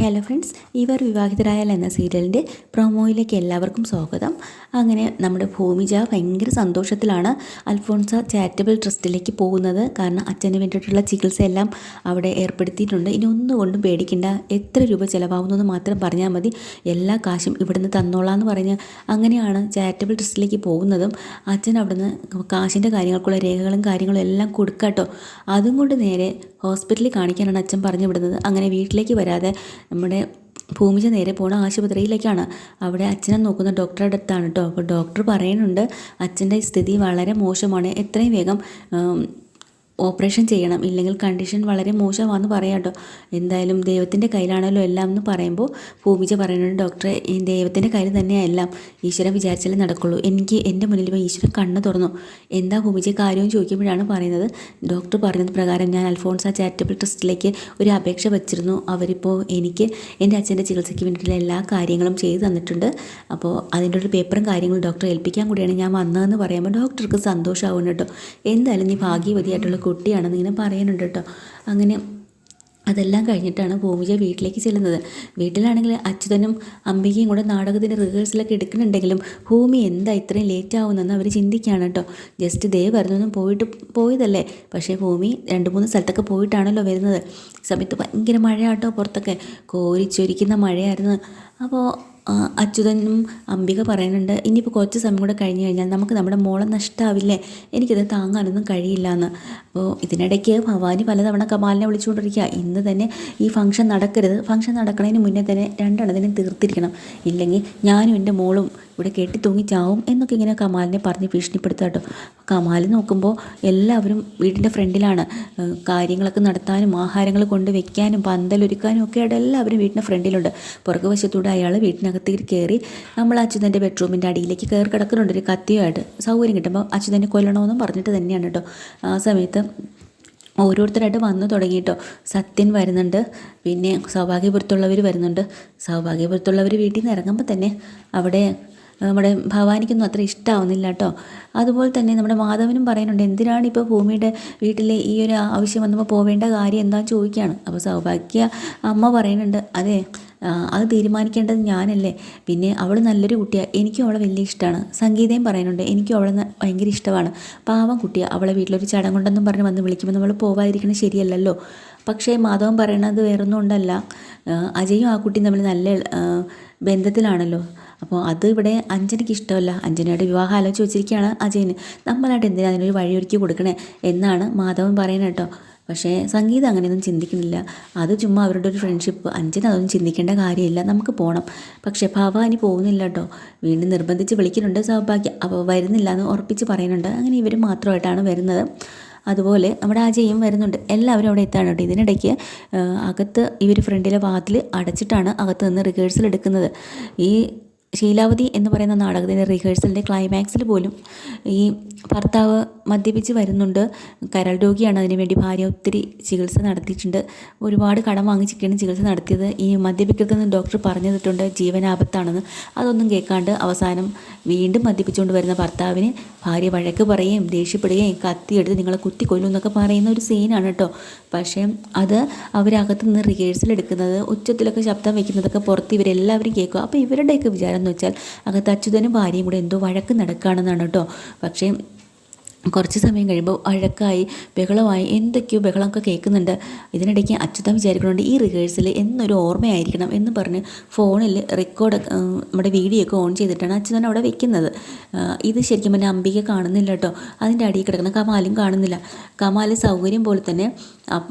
Hello friends, ഇവർ വിവാഹിതരായാൽ എന്ന സീരിയലിൻ്റെ പ്രൊമോയിലേക്ക് എല്ലാവർക്കും സ്വാഗതം. അങ്ങനെ നമ്മുടെ ഭൂമിജ ഭയങ്കര സന്തോഷത്തിലാണ് അൽഫോൺസ ചാരിറ്റബിൾ ട്രസ്റ്റിലേക്ക് പോകുന്നത്. കാരണം അച്ഛന് വേണ്ടിയിട്ടുള്ള ചികിത്സയെല്ലാം അവിടെ ഏർപ്പെടുത്തിയിട്ടുണ്ട്. ഇനി ഒന്നുകൊണ്ടും പേടിക്കേണ്ട, എത്ര രൂപ ചിലവാകുമെന്ന് മാത്രം പറഞ്ഞാൽ മതി, എല്ലാ കാശും ഇവിടുന്ന് തന്നോളാന്ന് പറഞ്ഞ് അങ്ങനെയാണ് ചാരിറ്റബിൾ ട്രസ്റ്റിലേക്ക് പോകുന്നതും. അച്ഛൻ അവിടുന്ന് കാശിൻ്റെ കാര്യങ്ങൾക്കുള്ള രേഖകളും കാര്യങ്ങളും എല്ലാം കൊടുക്കാട്ടോ. അതും കൊണ്ട് നേരെ ഹോസ്പിറ്റലിൽ കാണിക്കാനാണ് അച്ഛൻ പറഞ്ഞു വിടുന്നത്. അങ്ങനെ വീട്ടിലേക്ക് വരാതെ നമ്മുടെ ഭൂമിജ നേരെ പോണ ആശുപത്രിയിലേക്കാണ്. അവിടെ അച്ഛനെ നോക്കുന്ന ഡോക്ടറുടെ അടുത്താണ് കേട്ടോ. അപ്പോൾ ഡോക്ടർ പറയുന്നുണ്ട് അച്ഛൻ്റെ സ്ഥിതി വളരെ മോശമാണ്, എത്രയും വേഗം ഓപ്പറേഷൻ ചെയ്യണം, ഇല്ലെങ്കിൽ കണ്ടീഷൻ വളരെ മോശമാണെന്ന് പറയാം കേട്ടോ. എന്തായാലും ദൈവത്തിൻ്റെ കയ്യിലാണല്ലോ എല്ലാം എന്ന് പറയുമ്പോൾ ഭൂമിജ പറയുന്നുണ്ട്, ഡോക്ടറെ ഈ ദൈവത്തിൻ്റെ കയ്യിൽ തന്നെയാണ് എല്ലാം, ഈശ്വരൻ വിചാരിച്ചാലേ നടക്കുള്ളൂ. എനിക്ക് എൻ്റെ മുന്നിൽ ഇപ്പോൾ ഈശ്വരൻ കണ്ണ് തുറന്നു, എന്താ ഭൂമിജ കാര്യവും ചോദിക്കുമ്പോഴാണ് പറയുന്നത്, ഡോക്ടർ പറഞ്ഞത് പ്രകാരം ഞാൻ അൽഫോൺസ ചാരിറ്റബിൾ ട്രസ്റ്റിലേക്ക് ഒരു അപേക്ഷ വച്ചിരുന്നു. അവരിപ്പോൾ എനിക്ക് എൻ്റെ അച്ഛൻ്റെ ചികിത്സയ്ക്ക് വേണ്ടിയിട്ടുള്ള എല്ലാ കാര്യങ്ങളും ചെയ്തു തന്നിട്ടുണ്ട്. അപ്പോൾ അതിൻ്റെ ഒരു പേപ്പറും കാര്യങ്ങളും ഡോക്ടറെ ഏൽപ്പിക്കാൻ കൂടിയാണ് ഞാൻ വന്നതെന്ന് പറയുമ്പോൾ ഡോക്ടർക്ക് സന്തോഷമാവും കേട്ടോ. എന്തായാലും നീ ഭാഗ്യവതിയായിട്ടുള്ള കുട്ടിയാണെന്ന് ഇങ്ങനെ പറയുന്നുണ്ട് കേട്ടോ. അങ്ങനെ അതെല്ലാം കഴിഞ്ഞിട്ടാണ് ഭൂമിജ വീട്ടിലേക്ക് ചെല്ലുന്നത്. വീട്ടിലാണെങ്കിൽ അച്യുതനും അംബികയും കൂടെ നാടകത്തിൻ്റെ റിഹേഴ്സലൊക്കെ എടുക്കുന്നുണ്ടെങ്കിലും ഭൂമി എന്താ ഇത്രയും ലേറ്റ് ആവുമെന്ന് അവർ ചിന്തിക്കുകയാണ് കേട്ടോ. ജസ്റ്റ് ദേ വരുന്നൊന്നും പോയതല്ലേ, പക്ഷേ ഭൂമി 2-3 സ്ഥലത്തൊക്കെ പോയിട്ടാണല്ലോ വരുന്നത്. സമയത്ത് ഭയങ്കര മഴയാട്ടോ, പുറത്തൊക്കെ കോരിച്ചൊരിക്കുന്ന മഴയായിരുന്നു. അപ്പോൾ അച്യുതനും അംബിക പറയുന്നുണ്ട്, ഇനിയിപ്പോൾ കുറച്ച് സമയം കൂടെ കഴിഞ്ഞ് കഴിഞ്ഞാൽ നമുക്ക് നമ്മുടെ മോളെ നഷ്ടമാവില്ലേ, എനിക്കത് താങ്ങാനൊന്നും കഴിയില്ല എന്ന്. അപ്പോൾ ഇതിനിടയ്ക്ക് ഭവാനി പലതവണ കമാലിനെ വിളിച്ചുകൊണ്ടിരിക്കുക, ഇന്ന് തന്നെ ഈ ഫംഗ്ഷൻ നടക്കരുത്, ഫംഗ്ഷൻ നടക്കുന്നതിന് മുന്നേ തന്നെ 2 എണ്ണത്തിനും തീർത്തിരിക്കണം, ഇല്ലെങ്കിൽ ഞാനും എൻ്റെ മോളും ഇവിടെ കെട്ടി തൂങ്ങിച്ചാവും എന്നൊക്കെ ഇങ്ങനെ കമാലിനെ പറഞ്ഞ് ഭീഷണിപ്പെടുത്തുക കേട്ടോ. കമാൽ നോക്കുമ്പോൾ എല്ലാവരും വീടിൻ്റെ ഫ്രണ്ടിലാണ്, കാര്യങ്ങളൊക്കെ നടത്താനും ആഹാരങ്ങൾ കൊണ്ട് വെക്കാനും പന്തലൊരുക്കാനും ഒക്കെ ആയിട്ട് എല്ലാവരും വീടിൻ്റെ ഫ്രണ്ടിലുണ്ട്. പുറകു വശത്തൂടെ അയാൾ വീട്ടിനകത്തേക്ക് കയറി നമ്മൾ അച്യുതൻ്റെ ബെഡ്റൂമിൻ്റെ അടിയിലേക്ക് കയറി കിടക്കുന്നുണ്ട് ഒരു കത്തിയുമായിട്ട്. സൗകര്യം കിട്ടുമ്പോൾ അച്യുതനെ കൊല്ലണമെന്നും പറഞ്ഞിട്ട് തന്നെയാണ് കേട്ടോ. ആ സമയത്ത് ഓരോരുത്തരായിട്ട് വന്നു തുടങ്ങിയിട്ടോ. സത്യൻ വരുന്നുണ്ട്, പിന്നെ സൗഭാഗ്യപുരത്തുള്ളവർ വരുന്നുണ്ട്. സൗഭാഗ്യപുരത്തുള്ളവർ വീട്ടിൽ നിന്ന് ഇറങ്ങുമ്പോൾ തന്നെ അവിടെ നമ്മുടെ ഭവാനിക്കൊന്നും അത്ര ഇഷ്ടമാവുന്നില്ല കേട്ടോ. അതുപോലെ തന്നെ നമ്മുടെ മാധവനും പറയുന്നുണ്ട്, എന്തിനാണ് ഇപ്പോൾ ഭൂമിയുടെ വീട്ടിലെ ഈ ഒരു ആവശ്യം വന്നപ്പോൾ പോവേണ്ട കാര്യം എന്താണെന്ന് ചോദിക്കുകയാണ്. അപ്പോൾ സൗഭാഗ്യ അമ്മ പറയുന്നുണ്ട്, അതെ അത് തീരുമാനിക്കേണ്ടത് ഞാനല്ലേ, പിന്നെ അവൾ നല്ലൊരു കുട്ടിയാണ്, എനിക്കും അവളെ വലിയ ഇഷ്ടമാണ്. സംഗീതയും പറയുന്നുണ്ട്, എനിക്കും അവളെ ഭയങ്കര ഇഷ്ടമാണ്, പാവം കുട്ടിയാണ്, അവളെ വീട്ടിലൊരു ചടങ്ങുണ്ടെന്നും പറഞ്ഞ് വന്ന് വിളിക്കുമ്പോൾ നമ്മൾ പോവാതിരിക്കുന്നത് ശരിയല്ലല്ലോ. പക്ഷേ മാധവൻ പറയണത് വേറൊന്നും കൊണ്ടല്ല, അജയും ആ കുട്ടിയും തമ്മിൽ നല്ല ബന്ധത്തിലാണല്ലോ. അപ്പോൾ അത് ഇവിടെ അഞ്ജനയ്ക്ക് ഇഷ്ടമല്ല, അഞ്ജനയുടെ വിവാഹം ആലോചിച്ച് വെച്ചിരിക്കുകയാണ് അജയന്, നമ്മളായിട്ട് എന്തിനാ അതിനൊരു വഴിയൊരുക്കി കൊടുക്കണേ എന്നാണ് മാധവൻ പറയുന്നത് കേട്ടോ. പക്ഷേ സംഗീതം അങ്ങനെയൊന്നും ചിന്തിക്കുന്നില്ല, അത് ചുമ്മാ അവരുടെ ഒരു ഫ്രണ്ട്ഷിപ്പ്, അഞ്ജന അതൊന്നും ചിന്തിക്കേണ്ട കാര്യമില്ല, നമുക്ക് പോകണം. പക്ഷേ ഭവാനി പോകുന്നില്ല കേട്ടോ, വീണ്ടും നിർബന്ധിച്ച് വിളിക്കുന്നുണ്ട് സൗഭാഗ്യ, അപ്പോൾ വരുന്നില്ല എന്ന് ഉറപ്പിച്ച് പറയുന്നുണ്ട്. അങ്ങനെ ഇവർ മാത്രമായിട്ടാണ് വരുന്നത്. അതുപോലെ നമ്മുടെ അജയും വരുന്നുണ്ട്, എല്ലാവരും അവിടെ എത്താണ് കേട്ടോ. ഇതിനിടയ്ക്ക് അകത്ത് ഇവർ ഫ്രണ്ടിലെ വാതിൽ അടച്ചിട്ടാണ് അകത്ത് നിന്ന് റിഹേഴ്സൽ എടുക്കുന്നത്. ഈ ശീലാവതി എന്ന് പറയുന്ന നാടകത്തിൻ്റെ റിഹേഴ്സലിൻ്റെ ക്ലൈമാക്സിൽ പോലും ഈ ഭർത്താവ് മദ്യപിച്ച് വരുന്നുണ്ട്, കരൾ രോഗിയാണ്, അതിനുവേണ്ടി ഭാര്യ ഒത്തിരി ചികിത്സ നടത്തിയിട്ടുണ്ട്, ഒരുപാട് കടം വാങ്ങിച്ചിട്ടാണ് ചികിത്സ നടത്തിയത്. ഈ മദ്യപിക്കരുതെന്ന് ഡോക്ടർ പറഞ്ഞിട്ടുണ്ട്, ജീവനാപത്താണെന്ന്. അതൊന്നും കേൾക്കാണ്ട് അവസാനം വീണ്ടും മദ്യപിച്ചുകൊണ്ട് വരുന്ന ഭർത്താവിന് ഭാര്യ വഴക്ക് പറയുകയും ദേഷ്യപ്പെടുകയും കത്തിയെടുത്ത് നിങ്ങളെ കുത്തിക്കൊല്ലും എന്നൊക്കെ പറയുന്ന ഒരു സീനാണ് കേട്ടോ. പക്ഷേ അത് അവരകത്ത് നിന്ന് റിഹേഴ്സൽ എടുക്കുന്നത്, ഉച്ചത്തിലൊക്കെ ശബ്ദം വയ്ക്കുന്നതൊക്കെ പുറത്ത് ഇവരെല്ലാവരും കേൾക്കുക. അപ്പോൾ ഇവരുടെയൊക്കെ വിചാരം എന്ന് വെച്ചാൽ അകത്ത് അച്യുതനും ഭാര്യയും കൂടെ എന്തോ വഴക്ക് നടക്കുകയാണെന്നാണ് കേട്ടോ. പക്ഷേ കുറച്ച് സമയം കഴിയുമ്പോൾ അഴക്കായി ബഹളമായി എന്തൊക്കെയോ ബഹളമൊക്കെ കേൾക്കുന്നുണ്ട്. ഇതിനിടയ്ക്ക് അച്യുതൻ വിചാരിക്കുന്നുണ്ട് ഈ റിഹേഴ്സൽ എന്നൊരു ഓർമ്മയായിരിക്കണം എന്ന് പറഞ്ഞ് ഫോണിൽ റെക്കോർഡ് നമ്മുടെ വീഡിയോ ഒക്കെ ഓൺ ചെയ്തിട്ടാണ് അച്യുതൻ അവിടെ വെക്കുന്നത്. ഇത് ശരിക്കും പറഞ്ഞാൽ അംബിക കാണുന്നില്ല കേട്ടോ, അതിൻ്റെ അടിയിൽ കിടക്കുന്ന കമാലും കാണുന്നില്ല. കമാൽ സൗകര്യം പോലെ തന്നെ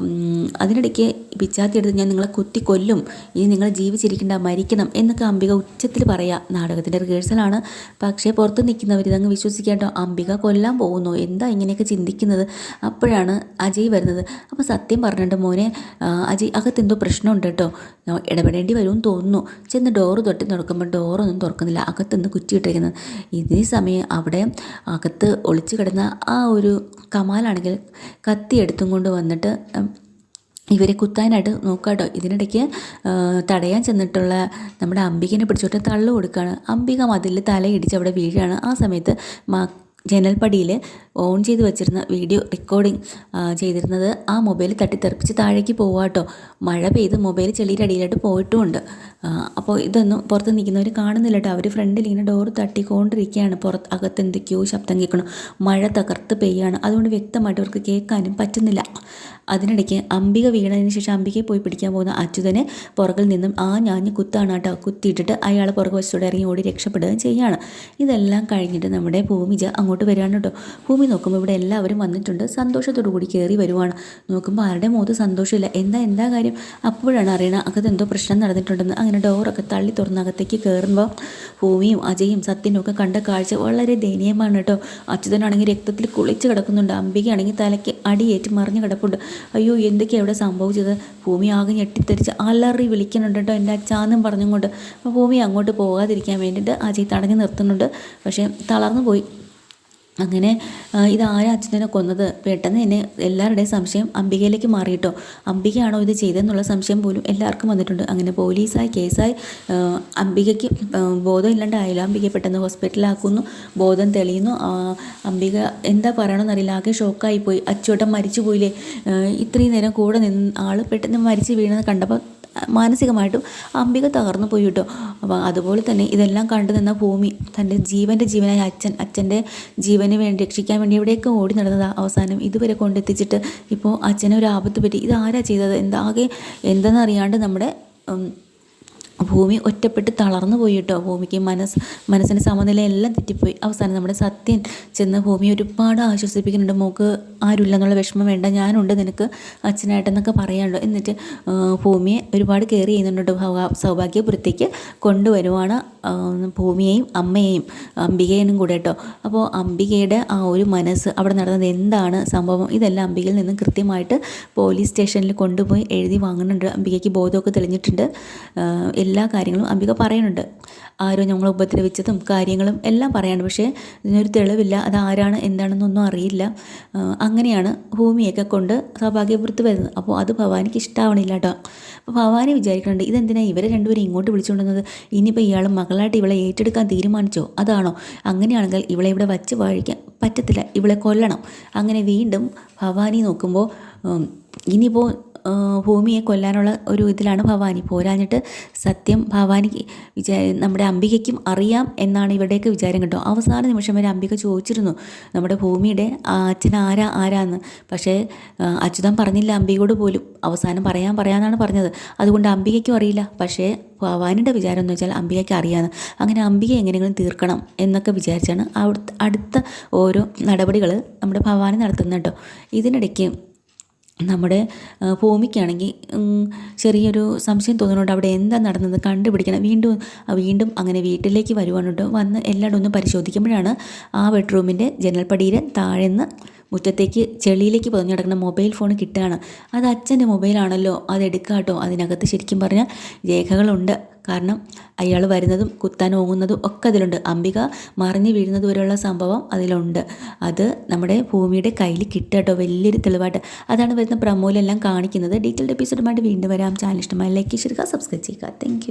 അതിനിടയ്ക്ക് പിച്ചാത്തി എടുത്ത് ഞാൻ നിങ്ങളെ കുത്തി കൊല്ലും, ഇനി നിങ്ങൾ ജീവിച്ചിരിക്കേണ്ട, മരിക്കണം എന്നൊക്കെ അംബിക ഉച്ചത്തിൽ പറയാം. നാടകത്തിൻ്റെ റിഹേഴ്സലാണ്, പക്ഷേ പുറത്ത് നിൽക്കുന്നവർ ഇതങ്ങ് വിശ്വസിക്കാട്ടോ, അംബിക കൊല്ലാൻ പോകുന്നു, എന്താ ഇങ്ങനെയൊക്കെ ചിന്തിക്കുന്നത്. അപ്പോഴാണ് അജയ് വരുന്നത്. അപ്പോൾ സത്യം പറഞ്ഞിട്ട് മോനെ അജയ് അകത്തെന്തോ പ്രശ്നമുണ്ട് കേട്ടോ, ഇടപെടേണ്ടി വരുമെന്ന് തോന്നുന്നു. ചെന്ന് ഡോറ് തൊട്ടി തുറക്കുമ്പോൾ ഡോറൊന്നും തുറക്കുന്നില്ല, അകത്തുനിന്ന് കുറ്റിയിട്ടിരിക്കുന്നത്. ഇതേ സമയം അവിടെ അകത്ത് ഒളിച്ചു കിടന്ന ആ ഒരു കമാലാണെങ്കിൽ കത്തി എടുത്തും കൊണ്ട് വന്നിട്ട് ഇവരെ കുത്താനായിട്ട് നോക്കാട്ടോ. ഇതിനിടയ്ക്ക് തടയാൻ ചെന്നിട്ടുള്ള നമ്മുടെ അംബികനെ പിടിച്ചോട്ട് തള്ളു കൊടുക്കുകയാണ്. അംബിക മതിലിൽ തലയിടിച്ച് അവിടെ വീഴുകയാണ്. ആ സമയത്ത് ജനൽപ്പടിയിൽ ഓൺ ചെയ്ത് വെച്ചിരുന്ന വീഡിയോ റെക്കോർഡിങ് ചെയ്തിരുന്നത് ആ മൊബൈൽ തട്ടിത്തെറിപ്പിച്ച് താഴേക്ക് പോവാട്ടോ. മഴ പെയ്ത് മൊബൈൽ ചെളിയുടെ അടിയിലായിട്ട് പോയിട്ടുമുണ്ട്. അപ്പോൾ ഇതൊന്നും പുറത്ത് നിൽക്കുന്നവർ കാണുന്നില്ല കേട്ടോ. അവർ ഫ്രണ്ടിൽ ഇങ്ങനെ ഡോർ തട്ടിക്കൊണ്ടിരിക്കുകയാണ്. അകത്ത് എന്തൊക്കെയോ ശബ്ദം കേൾക്കണം. മഴ തകർത്ത് പെയ്യാണ്. അതുകൊണ്ട് വ്യക്തമായിട്ട് അവർക്ക് കേൾക്കാനും പറ്റുന്നില്ല. അതിനിടയ്ക്ക് അംബിക വീണതിന് ശേഷം അംബികയെ പോയി പിടിക്കാൻ പോകുന്ന അച്യുതനെ പുറകിൽ നിന്നും ഞാഞ്ഞ് കുത്താണ് കേട്ടോ. കുത്തിയിട്ടിട്ട് അയാൾ പുറകു വശത്തോടെ ഇറങ്ങി ഓടി രക്ഷപ്പെടുകയും ചെയ്യുകയാണ്. ഇതെല്ലാം കഴിഞ്ഞിട്ട് നമ്മുടെ ഭൂമിജ അങ്ങോട്ട് വരികയാണ് കേട്ടോ. ഭൂമി നോക്കുമ്പോൾ ഇവിടെ എല്ലാവരും വന്നിട്ടുണ്ട്. സന്തോഷത്തോടു കൂടി കയറി വരുവാണ്. നോക്കുമ്പോൾ ആരുടെ മുഖത്ത് സന്തോഷമില്ല. എന്താ കാര്യം? അപ്പോഴാണ് അറിയണത് അകത്ത് എന്തോ പ്രശ്നം നടന്നിട്ടുണ്ടെന്ന്. അങ്ങനെ ഡോറൊക്കെ തള്ളി തുറന്ന് അകത്തേക്ക് കയറുമ്പോൾ ഭൂമിയും അജയും സത്യനും ഒക്കെ കണ്ട കാഴ്ച വളരെ ദയനീയമാണ് കേട്ടോ. അച്യുതനാണെങ്കിൽ രക്തത്തിൽ കുളിച്ച് കിടക്കുന്നുണ്ട്. അംബികയാണെങ്കിൽ തലയ്ക്ക് അടിയേറ്റ് മറിഞ്ഞ് കിടപ്പുണ്ട്. അയ്യോ, എന്തൊക്കെയാണ് ഇവിടെ സംഭവിച്ചത്? ഭൂമി ആകെ ഞെട്ടിത്തെറിച്ച് അലറി വിളിക്കുന്നുണ്ട് കേട്ടോ, എൻ്റെ അച്ഛാന്നും പറഞ്ഞുകൊണ്ട്. അപ്പോൾ ഭൂമി അങ്ങോട്ട് പോകാതിരിക്കാൻ വേണ്ടിയിട്ട് അജയ് തടഞ്ഞു നിർത്തുന്നുണ്ട്. പക്ഷേ തളർന്നു പോയി. അങ്ങനെ ഇതാരാ അച്ഛനെ കൊന്നത്? പെട്ടെന്ന് തന്നെ എല്ലാവരുടെയും സംശയം അംബികയിലേക്ക് മാറിയിട്ടോ. അംബികയാണോ ഇത് ചെയ്തതെന്നുള്ള സംശയം പോലും എല്ലാവർക്കും വന്നിട്ടുണ്ട്. അങ്ങനെ പോലീസായി കേസായി അംബികയ്ക്ക് ബോധം ഇല്ലാണ്ടായില്ല. അംബികയെ പെട്ടെന്ന് ഹോസ്പിറ്റലിലാക്കുന്നു. ബോധം തെളിയുന്നു. അംബിക എന്താ പറയണമെന്നറിയില്ല. ആകെ ഷോക്കായിപ്പോയി. അച്ചോട്ടൻ മരിച്ചു പോയില്ലേ? ഇത്രയും നേരം കൂടെ നിന്ന് ആൾ പെട്ടെന്ന് മരിച്ച് വീണെന്ന് കണ്ടപ്പോൾ മാനസികമായിട്ടും അംബിക തകർന്നു പോയി കേട്ടോ. അപ്പോൾ അതുപോലെ തന്നെ ഇതെല്ലാം കണ്ടു നിന്ന ഭൂമി തൻ്റെ ജീവനായ അച്ഛൻ്റെ ജീവന് വേണ്ടി രക്ഷിക്കാൻ വേണ്ടി എവിടെയൊക്കെ ഓടി നടന്നതാണ്. അവസാനം ഇതുവരെ കൊണ്ടെത്തിച്ചിട്ട് ഇപ്പോൾ അച്ഛന് ഒരു ആപത്ത് പറ്റി. ഇതാരാ ചെയ്തത്? എന്തെന്നറിയാണ്ട് നമ്മുടെ ഭൂമി ഒറ്റപ്പെട്ട് തളർന്നു പോയി കേട്ടോ. ഭൂമിക്ക് മനസ്സിൻ്റെ സമനിലയെല്ലാം തെറ്റിപ്പോയി. അവസാനം നമ്മുടെ സത്യൻ ചെന്ന് ഭൂമിയെ ഒരുപാട് ആശ്വസിപ്പിക്കുന്നുണ്ട്. മോൾക്ക് ആരുമില്ലെന്നുള്ള വിഷമം വേണ്ട, ഞാനുണ്ട് നിനക്ക് അച്ഛനായിട്ടെന്നൊക്കെ പറയാനുണ്ട്. എന്നിട്ട് ഭൂമിയെ ഒരുപാട് കെയർ ചെയ്യുന്നുണ്ട്. സൗഭാഗ്യപുരത്തേക്ക് കൊണ്ടുവരുവാണ് ഭൂമിയെയും അമ്മയെയും അംബികയെയും കൂടെ കേട്ടോ. അപ്പോൾ അംബികയുടെ ആ ഒരു മനസ്സ്, അവിടെ നടന്നത് എന്താണ് സംഭവം, ഇതെല്ലാം അംബികയിൽ നിന്നും കൃത്യമായിട്ട് പോലീസ് സ്റ്റേഷനിൽ കൊണ്ടുപോയി എഴുതി വാങ്ങുന്നുണ്ട്. അംബികയ്ക്ക് ബോധമൊക്കെ തെളിഞ്ഞിട്ടുണ്ട്. എല്ലാ കാര്യങ്ങളും അംബിക പറയുന്നുണ്ട്. ആരോ ഞങ്ങളെ ഉപദ്രവിച്ചതും കാര്യങ്ങളും എല്ലാം പറയാനുണ്ട്. പക്ഷേ ഇതിനൊരു തെളിവില്ല. അത് ആരാണ് എന്താണെന്നൊന്നും അറിയില്ല. അങ്ങനെയാണ് ഭൂമിയൊക്കെ കൊണ്ട് സൗഭാഗ്യപുരത്ത് വരുന്നത്. അപ്പോൾ അത് ഭവാനിക്ക് ഇഷ്ടമാവണില്ല കേട്ടോ. അപ്പോൾ ഭവാനി വിചാരിക്കുന്നുണ്ട്, ഇതെന്തിനാണ് ഇവരെ രണ്ടുപേരും ഇങ്ങോട്ട് വിളിച്ചുകൊണ്ടുവന്നത്? ഇനിയിപ്പോൾ ഇയാൾ മകളായിട്ട് ഇവളെ ഏറ്റെടുക്കാൻ തീരുമാനിച്ചോ? അതാണോ? അങ്ങനെയാണെങ്കിൽ ഇവളെ ഇവിടെ വച്ച് വാഴിക്കാൻ പറ്റത്തില്ല, ഇവളെ കൊല്ലണം. അങ്ങനെ വീണ്ടും ഭവാനി നോക്കുമ്പോൾ ഇനിയിപ്പോൾ ഭൂമിയെ കൊല്ലാനുള്ള ഒരു ഇതിലാണ് ഭവാനി. പോരാഞ്ഞിട്ട് സത്യം ഭവാനിക്ക് നമ്മുടെ അംബികയ്ക്കും അറിയാം എന്നാണ് ഇവരുടെയൊക്കെ വിചാരം കേട്ടോ. അവസാന നിമിഷം വരെ അംബിക ചോദിച്ചിരുന്നു നമ്മുടെ ഭൂമിയുടെ അച്ഛൻ ആരാന്ന്. പക്ഷേ അച്യുതൻ പറഞ്ഞില്ല അംബികയോട് പോലും. അവസാനം പറയാമെന്നാണ് പറഞ്ഞത്. അതുകൊണ്ട് അംബികയ്ക്കും അറിയില്ല. പക്ഷേ ഭവാനിയുടെ വിചാരം എന്ന് വെച്ചാൽ അംബികയ്ക്ക് അറിയാമെന്ന്. അങ്ങനെ അംബിക എങ്ങനെയെങ്കിലും തീർക്കണം എന്നൊക്കെ വിചാരിച്ചാണ് അടുത്ത ഓരോ നടപടികൾ നമ്മുടെ ഭവാനി നടത്തുന്നത് കേട്ടോ. ഇതിനിടയ്ക്ക് നമ്മുടെ ഭൂമിക്കാണെങ്കിൽ ചെറിയൊരു സംശയം തോന്നുന്നുണ്ട്. അവിടെ എന്താ നടന്നത് കണ്ടുപിടിക്കണം. വീണ്ടും അങ്ങനെ വീട്ടിലേക്ക് വരുവാനുണ്ട്. വന്ന് എല്ലായിടും ഒന്ന് പരിശോധിക്കുമ്പോഴാണ് ആ ബെഡ്റൂമിൻ്റെ ജനൽപ്പടിയിൽ താഴെന്ന് മുറ്റത്തേക്ക് ചെളിയിലേക്ക് പൊതിഞ്ഞ് കിടക്കുന്ന മൊബൈൽ ഫോൺ കിട്ടുകയാണ്. അത് അച്ഛൻ്റെ മൊബൈലാണല്ലോ, അതെടുക്കുക കേട്ടോ. അതിനകത്ത് ശരിക്കും പറഞ്ഞാൽ രേഖകളുണ്ട്. കാരണം അയാൾ വരുന്നതും കുത്താൻ ഓങ്ങുന്നതും ഒക്കെ അതിലുണ്ട്. അംബിക മറിഞ്ഞ് വീഴുന്നത് വരെയുള്ള സംഭവം അതിലുണ്ട്. അത് നമ്മുടെ ഭൂമിയുടെ കയ്യിൽ കിട്ടുക കേട്ടോ, വലിയൊരു തെളിവായിട്ട്. അതാണ് വരുന്ന പ്രമോയിലെല്ലാം കാണിക്കുന്നത്. ഡീറ്റെയിൽഡ് എപ്പിസോഡുമായിട്ട് വീണ്ടും വരാം. ചാനൽ ഇഷ്ടമായി ലൈക്ക് ചെയ്യുക, സബ്സ്ക്രൈബ് ചെയ്യുക. താങ്ക്